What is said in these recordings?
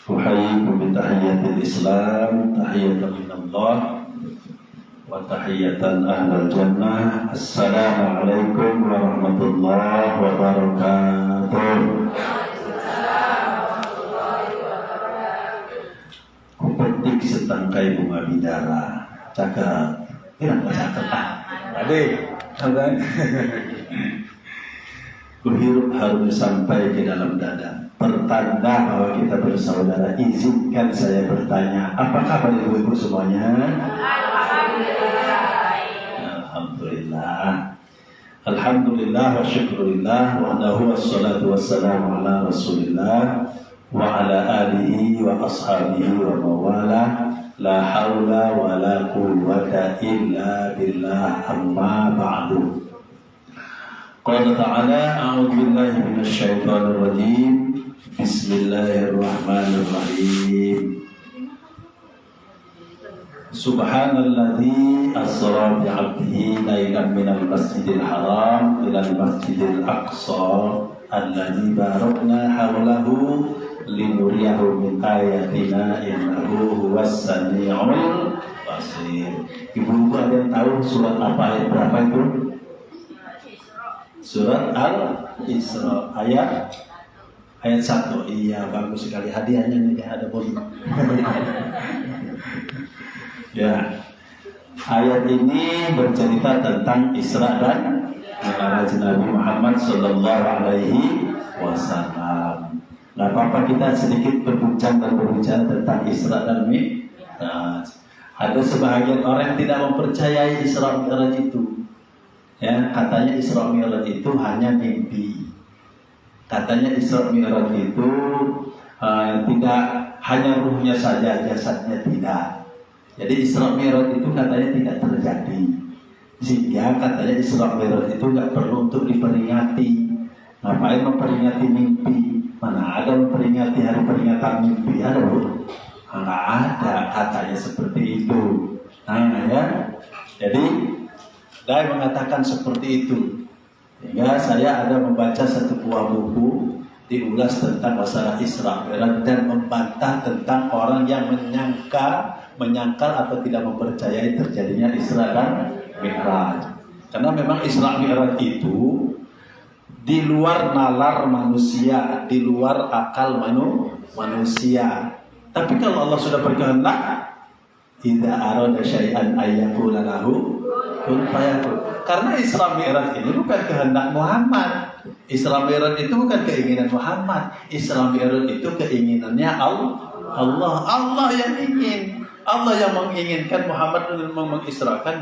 Uhayyikum bi tahiyyatil Islam, tahiyatan minallah wa tahiyatan ahlal jannah. Assalamualaikum warahmatullahi wabarakatuh. Kupetik setangkai bunga bidara, cakep. Kenapa cakep? Adik, kan? Kuhirup harus sampai ke dalam dada, pertanda bahwa kita bersaudara. Izinkan saya bertanya, apa kabar ibu-ibu semuanya? Alhamdulillah. Alhamdulillah wa syukurillah wa lahu wassalatu wassalamu ala rasulillah wa ala alihi wa ashabihi wa mawala. La hawla wa la quwwata illa billah, amma ba'du. Qala ta'ala, a'udzu billahi minasy syaithanir rajim. Bismillahirrahmanirrahim. Subhanalladzi asra bi 'abdihi lailan minal masjidil haram ilal masjidil aqsa alladzi barakna hawlahu linuriyahu min ayatina innahu huwas samiul basir. Ibu-ibu ada yang tahu surat apa, ayat berapa itu? Surat Al-Isra ayat 1. Iya, bagus sekali hadiahnya nih, ada pun. Ya. Ayat ini bercerita tentang Isra dan Mi'raj Nabi Muhammad sallallahu alaihi wasallam. Nah, apa kita sedikit berbincang tentang Isra dan Mi'raj. Ada sebahagian orang yang tidak mempercayai Isra Mi'raj itu. Ya, katanya Isra Mi'raj itu hanya mimpi. Katanya Isra Mi'raj itu tidak hanya ruhnya saja, jasadnya tidak. Jadi Isra Mi'raj itu katanya tidak terjadi. Sehingga katanya Isra Mi'raj itu nggak perlu untuk diperingati. Ngapain memperingati mimpi? Mana ada memperingati hari peringatan mimpi? Ada bu? Nggak ada, katanya seperti itu. Nah ya, jadi Dai mengatakan seperti itu. Sehingga saya ada membaca satu buah buku diulas tentang masalah Isra Mi'raj dan membantah tentang orang yang menyangkal atau tidak mempercayai terjadinya Isra dan Mi'raj. Karena memang Isra Mi'raj itu di luar nalar manusia, di luar akal manusia. Tapi kalau Allah sudah berkehendak, idza arada syai'an ayyakuna lahu kun fayakun. Karena Isra Mi'raj ini bukan kehendak Muhammad. Isra Mi'raj itu bukan keinginan Muhammad. Isra Mi'raj itu keinginannya Allah. Allah yang ingin. Allah yang menginginkan Muhammad untuk mengisrakan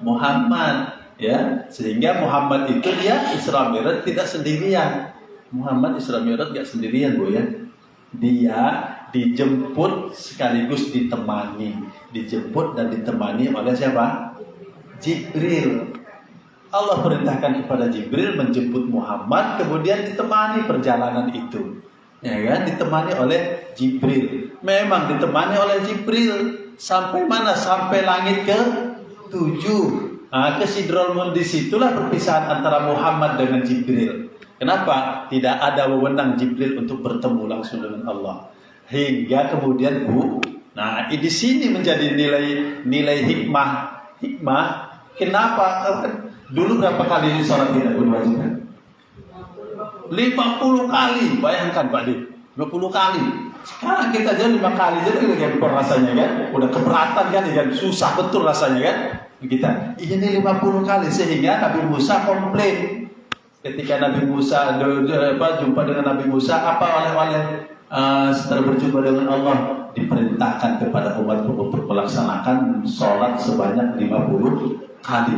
Muhammad. Ya, sehingga Muhammad itu dia Isra Mi'raj tidak sendirian. Muhammad Isra Mi'raj tidak sendirian, Bu ya. Dia dijemput sekaligus ditemani. Dijemput dan ditemani oleh siapa? Jibril. Allah perintahkan kepada Jibril menjemput Muhammad, kemudian ditemani perjalanan itu. Ya kan, ditemani oleh Jibril. Memang ditemani oleh Jibril sampai mana? Sampai langit ke-7. Nah, ke Sidrul Muntaha, disitulah perpisahan antara Muhammad dengan Jibril. Kenapa? Tidak ada wewenang Jibril untuk bertemu langsung dengan Allah. Hingga kemudian nah di sini menjadi nilai hikmah. Kenapa? Dulu berapa kali sholat tidak berwajib? 50 kali. Bayangkan Pak Dik, 50 kali. Sekarang kita aja 5 kali, jadi udah rasanya kan, udah keberatan kan, ya susah betul rasanya kan. Kita ini 50 kali sehingga Nabi Musa komplain ketika Nabi Musa jumpa dengan Nabi Musa, apa oleh setelah berjumpa dengan Allah diperintahkan kepada umat untuk melaksanakan sholat sebanyak 50 kali.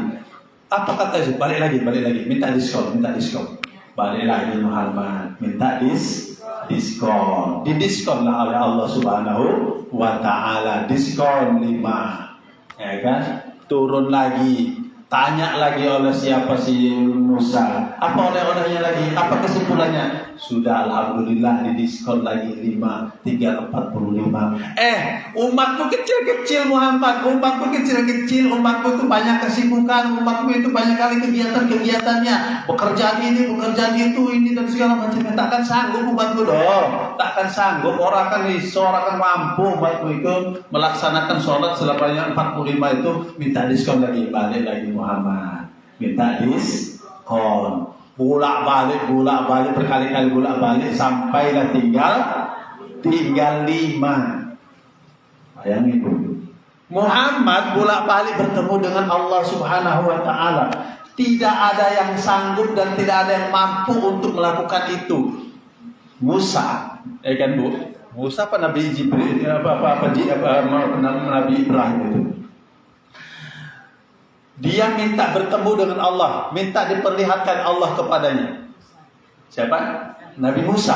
Apa kata itu? Balik lagi, minta diskon. Balik lagi Muhammad, minta diskon. Didiskonlah oleh Allah Subhanahu wa Ta'ala, diskon 5, ya kan? Turun lagi, tanya lagi oleh siapa si Musa. Apa oleh-olehnya lagi? Apa kesimpulannya? Sudah alhamdulillah didiskon lagi 345. Umatku kecil-kecil Muhammad, umatku kecil-kecil, umatku itu banyak kesibukan, umatku itu banyak kali kegiatan-kegiatannya, pekerjaan ini, pekerjaan itu, ini dan segala macamnya. Takkan sanggup umatku dong, takkan sanggup. Orang akan mampu umatku itu melaksanakan sholat selamanya 45 itu. Minta diskon lagi, balik lagi Muhammad, minta diskon, bolak-balik berkali-kali bolak-balik sampailah tinggal 5. Bayangin itu. Muhammad bolak-balik bertemu dengan Allah Subhanahu wa taala. Tidak ada yang sanggup dan tidak ada yang mampu untuk melakukan itu. Musa, kan Bu? Musa apa Nabi Jibril Nabi Ibrahim itu. Dia minta bertemu dengan Allah, minta diperlihatkan Allah kepadanya. Siapa? Nabi Musa.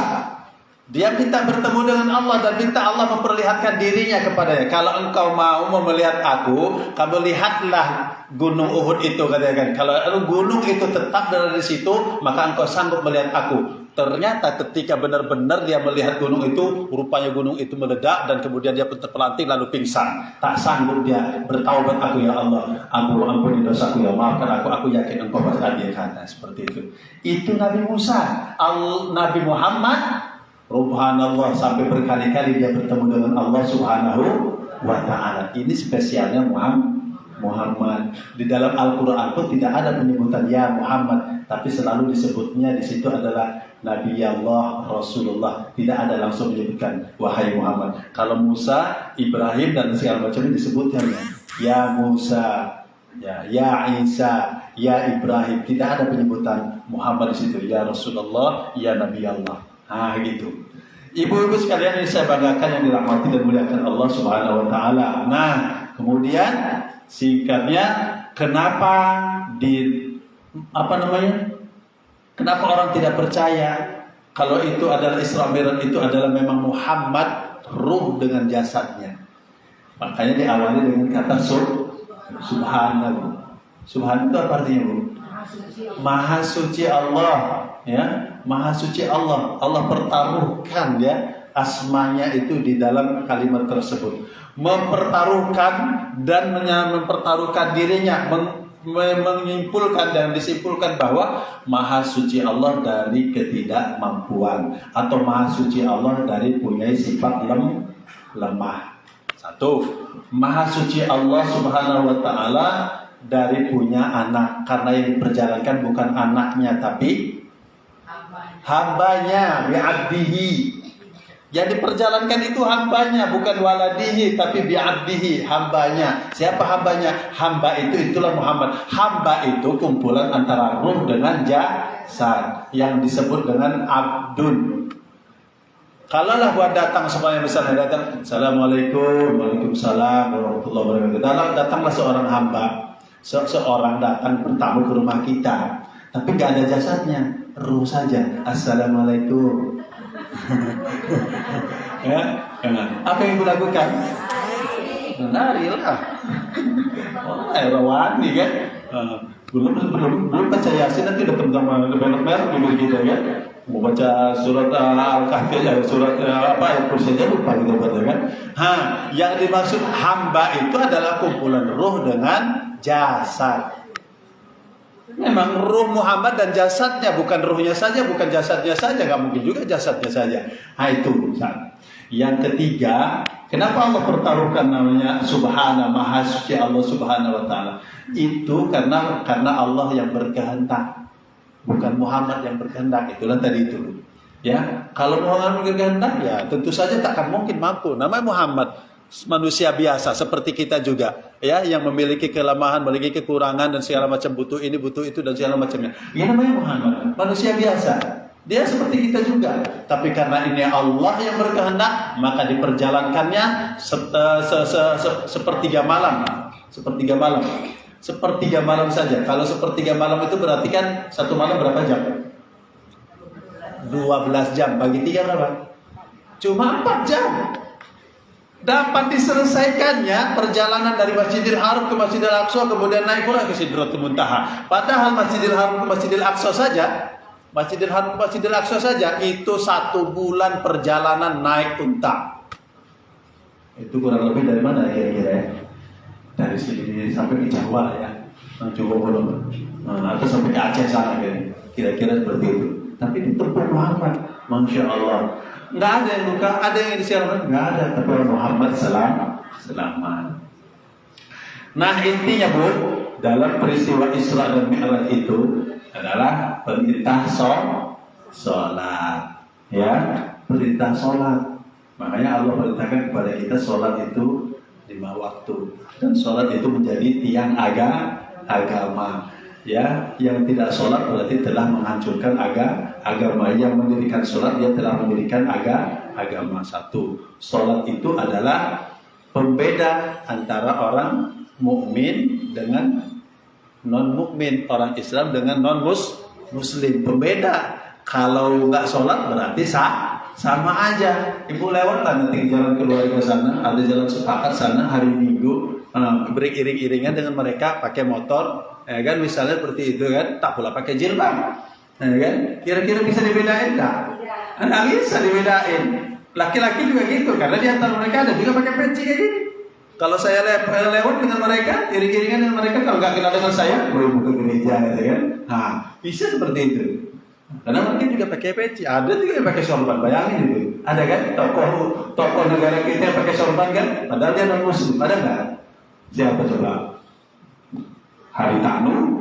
Dia minta bertemu dengan Allah dan minta Allah memperlihatkan dirinya kepadanya. Kalau engkau mau melihat aku, kamu lihatlah gunung Uhud itu, katakan. Kalau gunung itu tetap berada di situ, maka engkau sanggup melihat aku. Ternyata ketika benar-benar dia melihat gunung itu, rupanya gunung itu meledak dan kemudian dia pun terpelanting lalu pingsan. Tak sanggup dia bertaubat, aku ya Allah, ampuni dosaku ya, maafkan aku yakin engkau pasti hadir, kata seperti itu. Itu Nabi Musa. Nabi Muhammad, subhanallah, sampai berkali-kali dia bertemu dengan Allah Subhanahu wa ta'ala. Ini spesialnya Muhammad. Di dalam Al-Quran pun tidak ada penyebutan ya Muhammad, tapi selalu disebutnya di situ adalah Nabi Allah, Rasulullah. Tidak ada langsung menyebutkan wahai Muhammad. Kalau Musa, Ibrahim dan segala macamnya disebutkan ya Musa, ya Isa, ya Ibrahim. Tidak ada penyebutan Muhammad di situ. Ya Rasulullah, ya Nabi Allah. Gitu. Ibu-ibu sekalian yang saya banggakan, yang dirahmati dan muliakan Allah Subhanahu wa taala. Nah, kemudian singkatnya, kenapa kenapa orang tidak percaya kalau itu adalah Isra Mi'raj, itu adalah memang Muhammad ruh dengan jasadnya. Makanya diawali dengan kata subhanallah. Subhan itu apa artinya, Bu? Maha suci Allah, ya. Maha suci Allah. Allah pertaruhkan ya asmanya itu di dalam kalimat tersebut. Mempertaruhkan dan mempertaruhkan dirinya, menyimpulkan dan disimpulkan bahwa Maha suci Allah dari ketidakmampuan, atau Maha suci Allah dari punya sifat lemah. Satu, Maha suci Allah Subhanahu wa taala dari punya anak, karena yang diperjalankan bukan anaknya tapi hambanya, bi'abdihi. Yang diperjalankan itu hambanya, bukan waladihi, tapi bi'abdihi, hambanya. Siapa hambanya? Hamba itulah Muhammad. Hamba itu kumpulan antara ruh dengan jasad, yang disebut dengan abdun. Kalaulah buat datang semuanya, misalnya datang, Assalamualaikum, Waalaikumsalam, warahmatullahi wabarakatuh. Datanglah seorang hamba, seorang datang bertamu ke rumah kita, tapi nggak ada jasadnya, ruh saja. Assalamualaikum. Ya, apa yang dilakukan? Menarilah. Rawani kan? Belum baca Yasin, nanti udah tentang merah dulu gitu kan? Mau baca surat Al-Kahfi, surat apa itu saja lupa gitu kan? Yang dimaksud hamba itu adalah kumpulan ruh dengan jasad. Memang ruh Muhammad dan jasadnya, bukan ruhnya saja, bukan jasadnya saja, nggak mungkin juga jasadnya saja. Itu. Yang ketiga, kenapa Allah pertaruhkan namanya Subhana, Maha Suci Allah Subhanahu wa taala? Itu karena Allah yang berkehendak, bukan Muhammad yang berkehendak. Itulah tadi itu. Ya, kalau Muhammad berkehendak, ya tentu saja takkan mungkin mampu. Namanya Muhammad, manusia biasa seperti kita juga, ya, yang memiliki kelemahan, memiliki kekurangan dan segala macam, butuh ini, butuh itu dan segala macamnya. Ya namanya Muhammad, manusia biasa. Dia seperti kita juga. Tapi karena ini Allah yang berkehendak, maka diperjalankannya sepertiga malam. Sepertiga malam saja. Kalau sepertiga malam itu berarti kan satu malam berapa jam? 12 jam. Bagi 3 berapa? Cuma 4 jam. Dapat diselesaikannya perjalanan dari Masjidil Haram ke Masjidil Aqsa, kemudian naik pula ke Sidratul Muntaha. Padahal Masjidil Haram ke Masjidil Aqsa saja, Masjidil Haram ke Masjidil Aqsa saja itu 1 bulan perjalanan naik unta. Itu kurang lebih dari mana kira-kira ya? Dari sini sampai ke Jawa ya, Jawa belum, atau sampai ke Aceh sana kira-kira seperti itu. Tapi ditempuh Muhammad, Masya Allah. Nggak ada yang luka, ada yang disiarkan, nggak ada. Tapi Muhammad selamat. Nah intinya Bu, dalam peristiwa Isra dan Mi'raj itu adalah perintah sholat, ya, perintah sholat. Makanya Allah perintahkan kepada kita sholat itu 5 waktu, dan sholat itu menjadi tiang agama. Ya, yang tidak sholat berarti telah menghancurkan agama. Yang mendirikan sholat dia telah mendirikan agama. 1. Sholat itu adalah pembeda antara orang mukmin dengan non mukmin, orang Islam dengan non muslim. Pembeda. Kalau nggak sholat berarti sama aja. Ibu lewat lah nanti jalan keluarga sana, ada jalan sepakat sana hari Minggu, beriring-iringan dengan mereka pakai motor. Ya kan, misalnya seperti itu kan, tak pula pakai jilbab, ya kan? Kira-kira bisa dibedain tak? Nggak bisa dibedain. Laki-laki juga gitu, karena di antara mereka ada juga pakai peci kayak gini. Kalau saya lewat dengan mereka, iring-iringan dengan mereka, kalau nggak kenal dengan saya, boleh buka gereja, ya kan? Nah, bisa seperti itu. Karena mungkin juga pakai peci, ada juga yang pakai sorban, bayangin itu. Ada kan? Tokoh negara kita yang pakai sorban kan? Padahal dia non muslim, ada nggak? Siapa coba? Haritanu.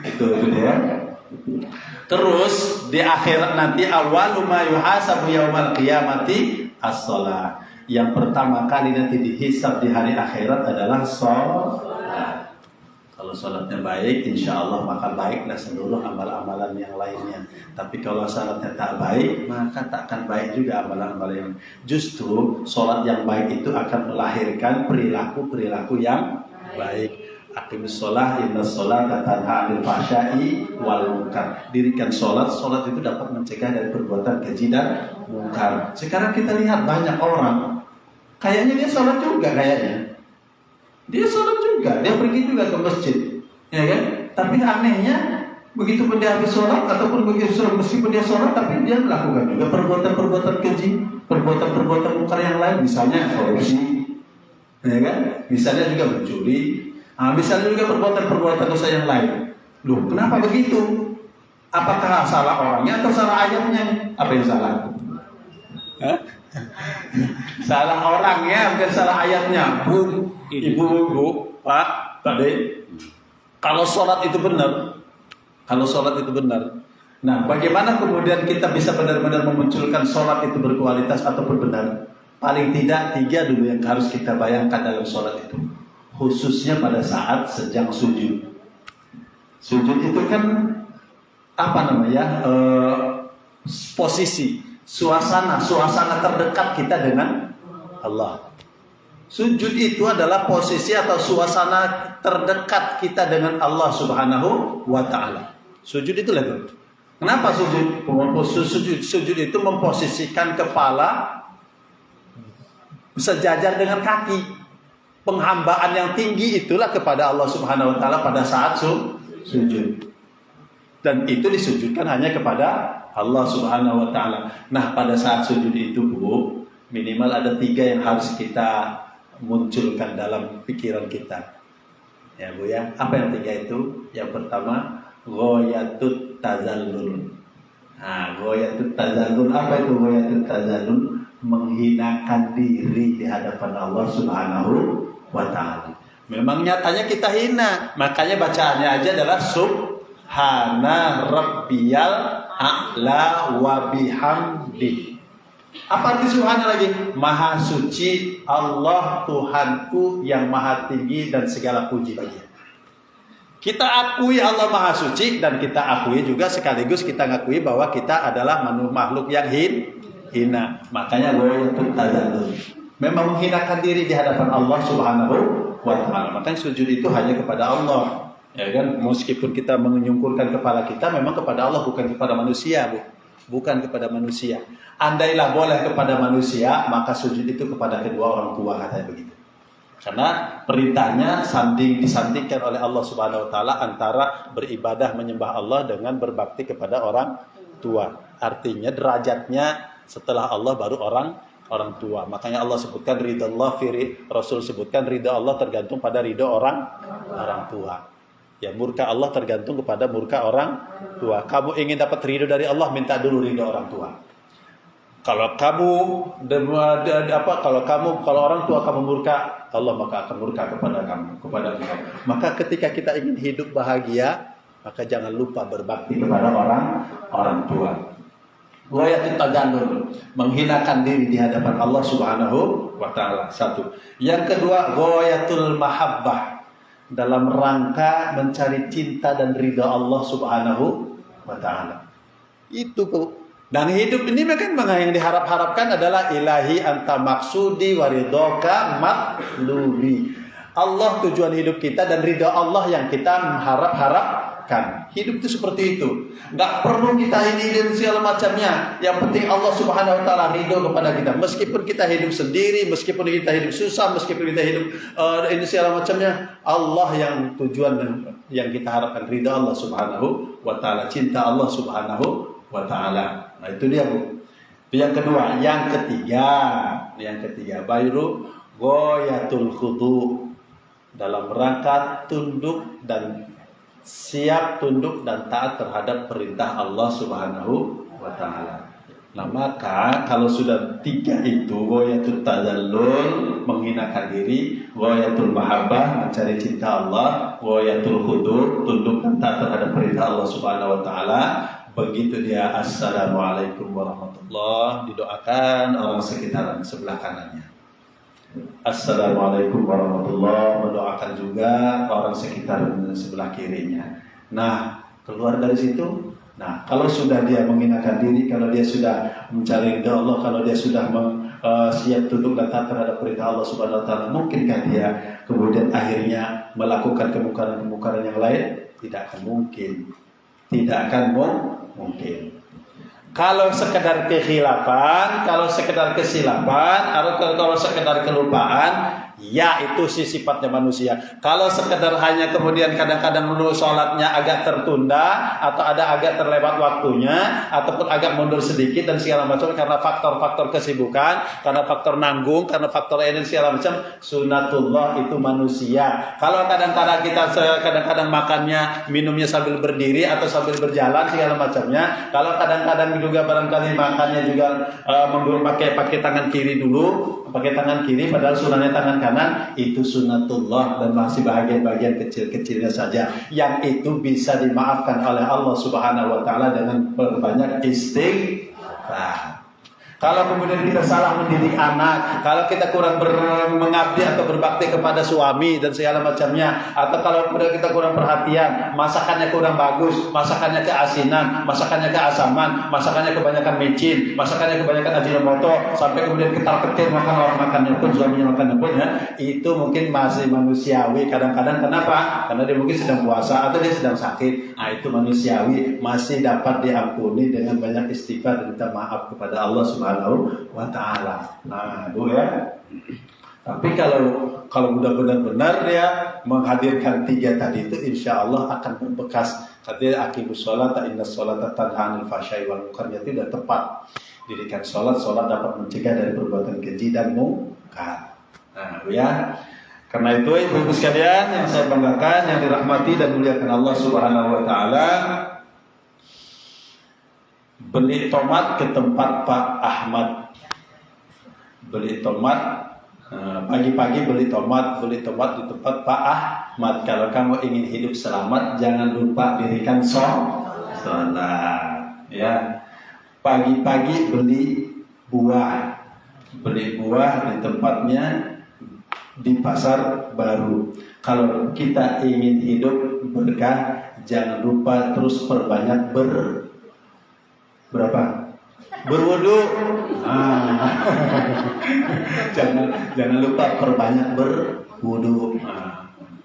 itu dia. Terus di akhirat nanti awwalu ma yuhasabu yaumal qiyamati as-shalah. Yang pertama kali nanti dihisab di hari akhirat adalah sholat. Kalau sholatnya baik, insya Allah maka baiklah seluruh amalan-amalan yang lainnya. Tapi kalau sholatnya tak baik, maka tak akan baik juga amalan-amalan yang. Justru sholat yang baik itu akan melahirkan perilaku-perilaku yang baik. Aqimus sholah, inna sholah tanha 'anil fahsya'i wal munkar. Dirikan sholat itu dapat mencegah dari perbuatan keji dan munkar. Sekarang kita lihat banyak orang, kayaknya dia sholat juga kayaknya. Dia sholat juga, dia pergi juga ke masjid, ya kan? Tapi anehnya, begitu pun dia habis sholat ataupun meskipun dia sholat, tapi dia melakukan juga perbuatan-perbuatan keji, perbuatan-perbuatan munkar yang lain, misalnya korupsi, ya kan? Misalnya juga mencuri. Misalnya juga perbuatan-perbuatan dosa yang lain. Loh, kenapa begitu? Apakah salah orangnya atau salah ayatnya? Apa yang salah? Salah orangnya, bukan salah ayatnya. Bu, ibu, pak, tadi. Kalau sholat itu benar, nah bagaimana kemudian kita bisa benar-benar memunculkan sholat itu berkualitas ataupun benar? Paling tidak 3 dulu yang harus kita bayangkan dalam sholat itu. Khususnya pada saat sedang sujud. Sujud itu kan posisi, suasana terdekat kita dengan Allah. Sujud itu adalah posisi atau suasana terdekat kita dengan Allah Subhanahu wa Ta'ala. Sujud itu lah. Kenapa sujud? Sujud itu memposisikan kepala sejajar dengan kaki. Penghambaan yang tinggi itulah kepada Allah Subhanahu wa Ta'ala pada saat sujud. Dan itu disujudkan hanya kepada Allah Subhanahu wa Ta'ala. Nah, pada saat sujud itu, Bu, minimal ada 3 yang harus kita munculkan dalam pikiran kita. Ya, Bu ya. Apa yang 3 itu? Yang pertama, ghoyatut tazallul. Nah, ghoyatut tazallul. Apa itu ghoyatut tazallul? Menghinakan diri di hadapan Allah Subhanahu wa Ta'ala. Memang nyatanya kita hina, makanya bacaannya aja adalah subhana rabbiyal a'la wa bihamdi. Apa arti subhana lagi? Maha suci Allah Tuhanku yang maha tinggi dan segala puji baginya. Kita akui Allah maha suci, dan kita akui juga sekaligus kita ngakui bahwa kita adalah makhluk yang hina. Makanya ghoyatul tazallul, memang menghinakan diri di hadapan Allah Subhanahu wa Ta'ala. Makanya sujud itu hanya kepada Allah, ya kan? Meskipun kita menyungkurkan kepala kita, memang kepada Allah, bukan kepada manusia, Bu. bukan kepada manusia. Andailah boleh kepada manusia, maka sujud itu kepada kedua orang tua, katanya begitu. Karena perintahnya disandingkan oleh Allah Subhanahu wa taala antara beribadah menyembah Allah dengan berbakti kepada orang tua. Artinya derajatnya setelah Allah baru orang tua. Makanya Allah sebutkan ridha Allah, Rasul sebutkan ridha Allah tergantung pada ridha orang tua. Ya, murka Allah tergantung kepada murka orang tua. Kamu ingin dapat ridho dari Allah, minta dulu ridho orang tua. Kalau orang tua kamu murka, Allah maka akan murka kepada kamu. Maka ketika kita ingin hidup bahagia, maka jangan lupa berbakti kepada orang tua. Ghayatul tadallul, menghinakan diri di hadapan Allah Subhanahu wa taala. Satu. Yang kedua, ghayatul mahabbah, dalam rangka mencari cinta dan ridha Allah Subhanahu wa taala. Itu. Dan hidup ini kan yang diharap-harapkan adalah ilahi anta maksudi waridhoka matlubi. Allah tujuan hidup kita dan ridha Allah yang kita harapkan. Hidup itu seperti itu. Gak perlu kita ini dan segala macamnya. Yang penting Allah Subhanahu wa taala ridho kepada kita. Meskipun kita hidup sendiri, meskipun kita hidup susah, meskipun kita hidup ini segala macamnya, Allah yang tujuan dan yang kita harapkan ridha Allah Subhanahu wa taala, cinta Allah Subhanahu wa taala. Nah, itu dia, Bu. Yang kedua, yang ketiga baru ghayatul khudu, dalam rangka tunduk dan siap tunduk dan taat terhadap perintah Allah Subhanahu wa taala. Nah, maka kalau sudah tiga itu, ghayatul tadallul, menghinakan diri, ghayatul mahabbah, mencari cinta Allah, ghayatul khudu, tunduk dan taat terhadap perintah Allah Subhanahu wa taala, begitu dia assalamualaikum warahmatullahi, didoakan orang sekitaran sebelah kanannya. Assalamualaikum warahmatullahi, mendoakan juga orang sekitar sebelah kirinya. Nah, keluar dari situ. Nah, kalau sudah dia menghinakan diri, kalau dia sudah mencari ridha Allah, kalau dia sudah siap tunduk dan taat terhadap perintah Allah Subhanahu wa taala, mungkinkah dia kemudian akhirnya melakukan kemungkaran-kemungkaran yang lain? Tidak akan mungkin. Kalau sekedar kekhilafan, kalau sekedar kesilapan, atau kalau sekedar kelupaan, ya itu sih sifatnya manusia. Kalau sekedar hanya kemudian kadang-kadang menurut sholatnya agak tertunda, atau ada agak terlewat waktunya, ataupun agak mundur sedikit dan segala macam karena faktor-faktor kesibukan, karena faktor nanggung, karena faktor ini segala macam, sunatullah itu manusia. Kalau kadang-kadang kita makannya, minumnya sambil berdiri atau sambil berjalan segala macamnya, kalau kadang-kadang juga barangkali makannya juga pakai tangan kiri dulu, pakai tangan kiri padahal sunahnya tangan kanan, itu sunatullah dan masih bagian-bagian kecil-kecilnya saja yang itu bisa dimaafkan oleh Allah Subhanahu wa taala dengan berbanyak istighfar. Kalau kemudian kita salah mendidik anak, kalau kita kurang mengabdi atau berbakti kepada suami dan segala macamnya, atau kalau kemudian kita kurang perhatian, masakannya kurang bagus, masakannya keasinan, masakannya keasaman, masakannya kebanyakan micin, masakannya kebanyakan ajinomoto, sampai kemudian ketar-ketir makan orang makannya pun, suaminya makannya pun, ya, itu mungkin masih manusiawi. Kadang-kadang kenapa? Karena dia mungkin sedang puasa atau dia sedang sakit. Nah, itu manusiawi, masih dapat diampuni dengan banyak istighfar dan minta maaf kepada Allah Subhanahu wa taala. Nah, Bu ya. Tapi kalau benar-benar dia menghadirkan tiga tadi itu, insya Allah akan berbekas. Katanya aqimus sholata innas sholata tanha 'anil fahsya'i wal munkar, itu sudah tepat. Dirikan sholat dapat mencegah dari perbuatan keji dan mungkar. Nah, Bu ya. Karena itu ibu-ibu sekalian yang saya banggakan, yang dirahmati dan muliakan Allah Subhanahu wa taala, beli tomat ke tempat Pak Ahmad. Beli tomat pagi-pagi beli tomat di tempat Pak Ahmad. Kalau kamu ingin hidup selamat, jangan lupa dirikan sholat. Ya. Pagi-pagi beli buah di tempatnya di pasar baru. Kalau kita ingin hidup berkah, jangan lupa terus perbanyak berwudu. Jangan lupa perbanyak berwudu.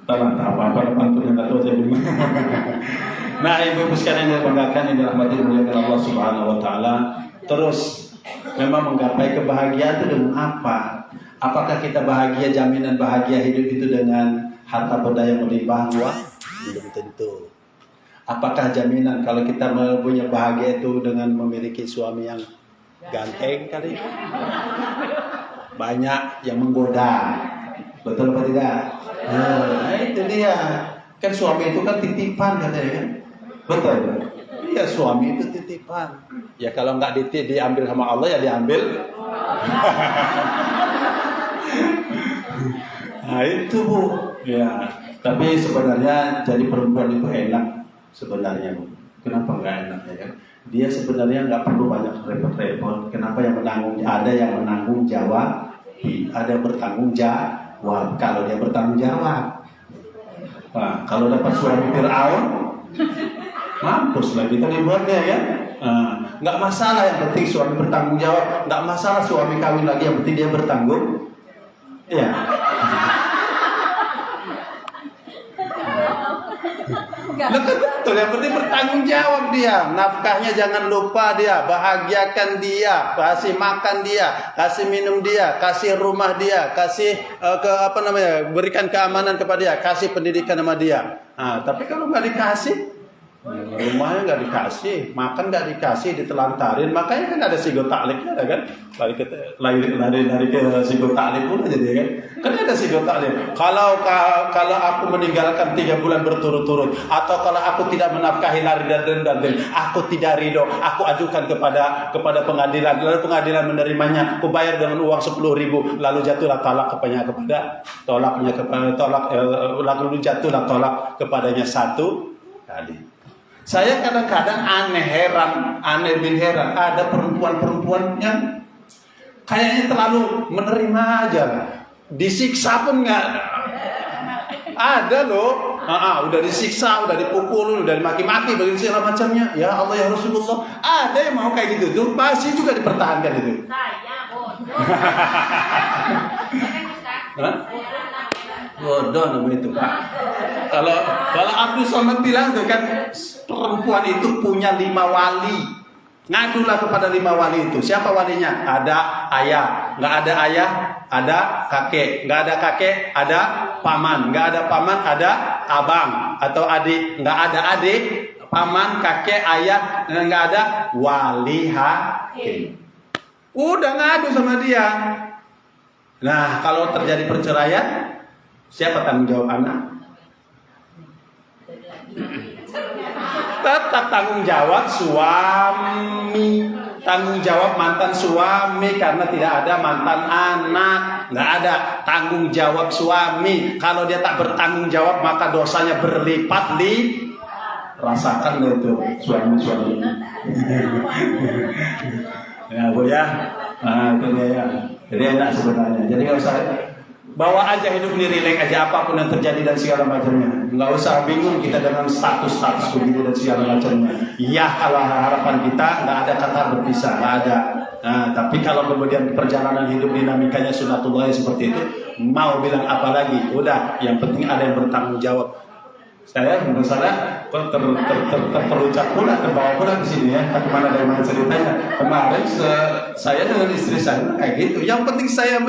apa pantunnya nggak tahu saya bingung. Nah, ibu-ibu sekalian yang banggakan yang dirahmati muliakan Allah Subhanahu Wa Taala. Terus memang menggapai kebahagiaan itu dengan apa? Apakah kita bahagia, jaminan bahagia hidup itu dengan harta benda yang melimpah? Belum tentu. Apakah jaminan kalau kita punya bahagia itu dengan memiliki suami yang ganteng kali? Banyak yang menggoda. Betul apa tidak? Nah, itu dia. Kan suami itu kan titipan katanya kan? Betul. Iya, suami itu titipan. Ya kalau nggak diambil sama Allah ya diambil. Nah itu Bu. Ya. Tapi sebenarnya jadi perempuan itu enak sebenarnya Bu. Kenapa nggak enak ya kan? Dia sebenarnya nggak perlu banyak repot-repot. Kenapa yang menanggung? Ada yang menanggung jawab. Ada yang bertanggung jawab. Kalau dia bertanggung jawab. Nah, kalau dapat suami Fir'aun, mampus lah kita dibuatnya ya. Nggak masalah, yang penting suami bertanggung jawab. Nggak masalah suami kawin lagi, yang penting dia bertanggung. Ya. Nah, betul, yang penting bertanggung jawab dia. Nafkahnya jangan lupa dia, bahagiakan dia, kasih makan dia, kasih minum dia, kasih rumah dia, kasih berikan keamanan kepada dia, kasih pendidikan sama dia. Nah, tapi kalau nggak dikasih, rumahnya nggak dikasih, makan nggak dikasih, ditelantarin, makanya kan ada sigo takliknya, ada kan? Lari ke sigo taklik pun aja dia kan? Kan ada sigo taklik. Kalau aku meninggalkan 3 bulan berturut-turut, atau kalau aku tidak menafkahi lari dan aku tidak ridho, aku ajukan kepada pengadilan, lalu pengadilan menerimanya, aku bayar dengan uang 10.000, lalu jatuhlah talak lalu jatuhlah tolak kepadanya 1 kali. Saya kadang-kadang aneh bin heran, ada perempuan-perempuan yang kayaknya terlalu menerima aja, disiksa pun nggak ada loh. Udah disiksa, udah dipukul, udah dimaki-maki, begitu segala macamnya. Ya Allah ya Rasulullah, ada yang mau kayak gitu tuh, masih juga dipertahankan itu. Bodoh namanya itu Pak. Kalau Abdul Somad bilang tuh kan, perempuan itu punya 5 wali. Ngadulah kepada 5 wali itu. Siapa walinya? Ada ayah. Nggak ada ayah, ada kakek. Nggak ada kakek, ada paman. Nggak ada paman, ada abang atau adik. Nggak ada adik, paman, kakek, ayah. Nggak ada wali hakim. Udah ngadu sama dia. Nah, kalau terjadi perceraian, siapa tanggung jawab anak? Tetap tanggung jawab suami, tanggung jawab mantan suami, karena tidak ada mantan anak. Nggak ada tanggung jawab suami. Kalau dia tak bertanggung jawab, maka dosanya berlipat. Rasakan itu suami-suami. Ya Bu ya. Nah itu dia ya. Jadi enak sebenarnya. Jadi nggak usah, bawa aja hidup ini, rileks aja apapun yang terjadi dan segala macamnya. Nggak usah bingung kita dengan status begini dan segala macamnya. Ya kalau harapan kita nggak ada kata berpisah, nggak ada. Nah, tapi kalau kemudian perjalanan hidup dinamikanya sunatullah seperti itu, mau bilang apa lagi? Udah, yang penting ada yang bertanggung jawab. Saya menurut saya terucap pula, terbawa pula di sini ya. Kemana dari mana ceritanya? Kemarin saya dengan istri saya kayak gitu. Yang penting saya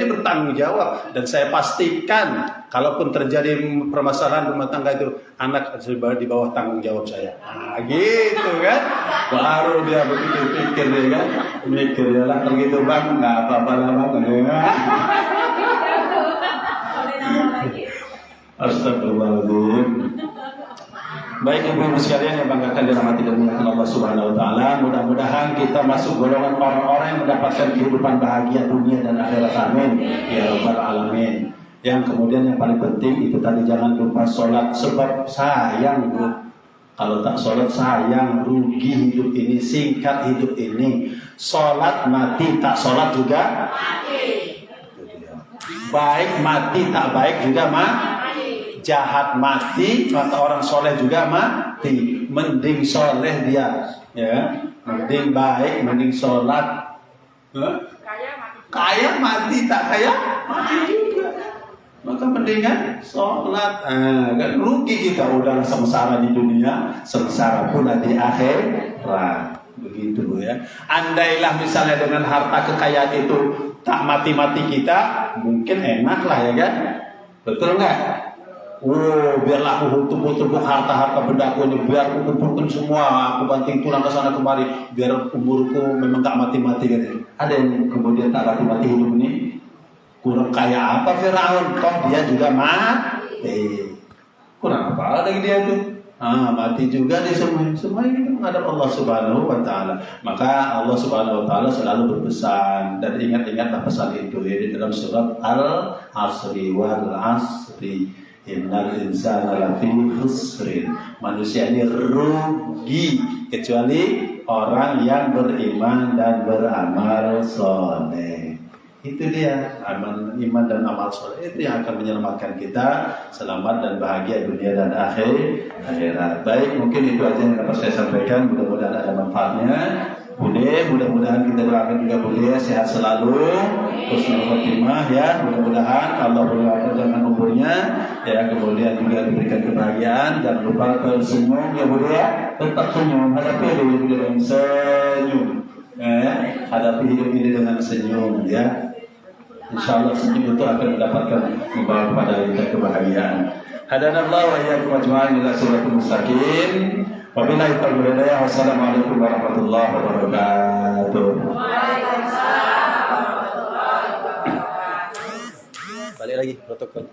ini bertanggung jawab, dan saya pastikan kalaupun terjadi permasalahan rumah tangga itu, anak di bawah tanggung jawab saya. Nah, gitu kan? Baru dia begitu pikir dia kan, mikir dia lah kalau gitu bang, nggak apa-apa lah bang. Astagfirullahaladzim. Baik ibu-ibu sekalian yang banggakan dirahmati dan dimuliakan Allah Subhanahu Wa Taala, mudah-mudahan kita masuk golongan orang-orang yang mendapatkan kehidupan bahagia dunia dan akhirat. Amin ya rabbal alamin. Yang kemudian yang paling penting itu tadi, jangan lupa sholat, sebab sayang Bu. Kalau tak sholat sayang, rugi hidup ini, singkat hidup ini. Sholat mati, tak sholat juga mati. Baik mati, tak baik juga mati. Jahat mati, maka orang soleh juga mati. Mending soleh dia, ya. Mending baik, mending sholat. Kaya mati, tak kaya mati juga. maka mendingan sholat. Kan rugi kita udah sengsara di dunia, sengsara pula di akhirat. Begitu ya. Andailah misalnya dengan harta kekayaan itu tak mati-mati kita, mungkin enak lah ya kan? Betul nggak? Biarlah aku tumpuk-tumpuk harta-harta bendaku ini, biar aku kumpulkan semua, aku banting tulang ke sana kemari, biar umurku memang tak mati-mati gitu. Ada yang kemudian tak mati-mati hidup ini, kurang kaya apa Firaun? Toh dia juga mati. Kurang apa lagi dia tuh? Mati juga dia semua ini menghadap Allah Subhanahu wa taala. Maka Allah Subhanahu wa taala selalu berpesan, dan ingat-ingatlah pesan itu ya, di dalam surat Al-Asri wal asri innal insana lafi khusrin. Manusia ini rugi kecuali orang yang beriman dan beramal soleh. Itu dia iman dan amal soleh, itu yang akan menyelamatkan kita selamat dan bahagia dunia dan akhirat. Baik, mungkin itu aja yang dapat saya sampaikan. Mudah-mudahan ada manfaatnya. Mudah-mudahan kita doakan juga Bude sehat selalu, husnul khotimah ya. Mudah-mudahan Allah berkahi umurnya ya, kemudian juga diberikan kebahagiaan. Jangan lupa tersenyum ya Bude ya, tetap senyum, hadapi hidup ini dengan senyum ya. Hadapi hidup ini dengan senyum ya. InsyaAllah senyum itu akan membawa kepada kita kebahagiaan. Hadanallahu wa iyyakum ajma'in ila siratal mustaqim. Wabillahi taufiq wal hidayah. Wassalamualaikum warahmatullahi wabarakatuh. Waalaikumsalam warahmatullahi wabarakatuh. Balik lagi protokol.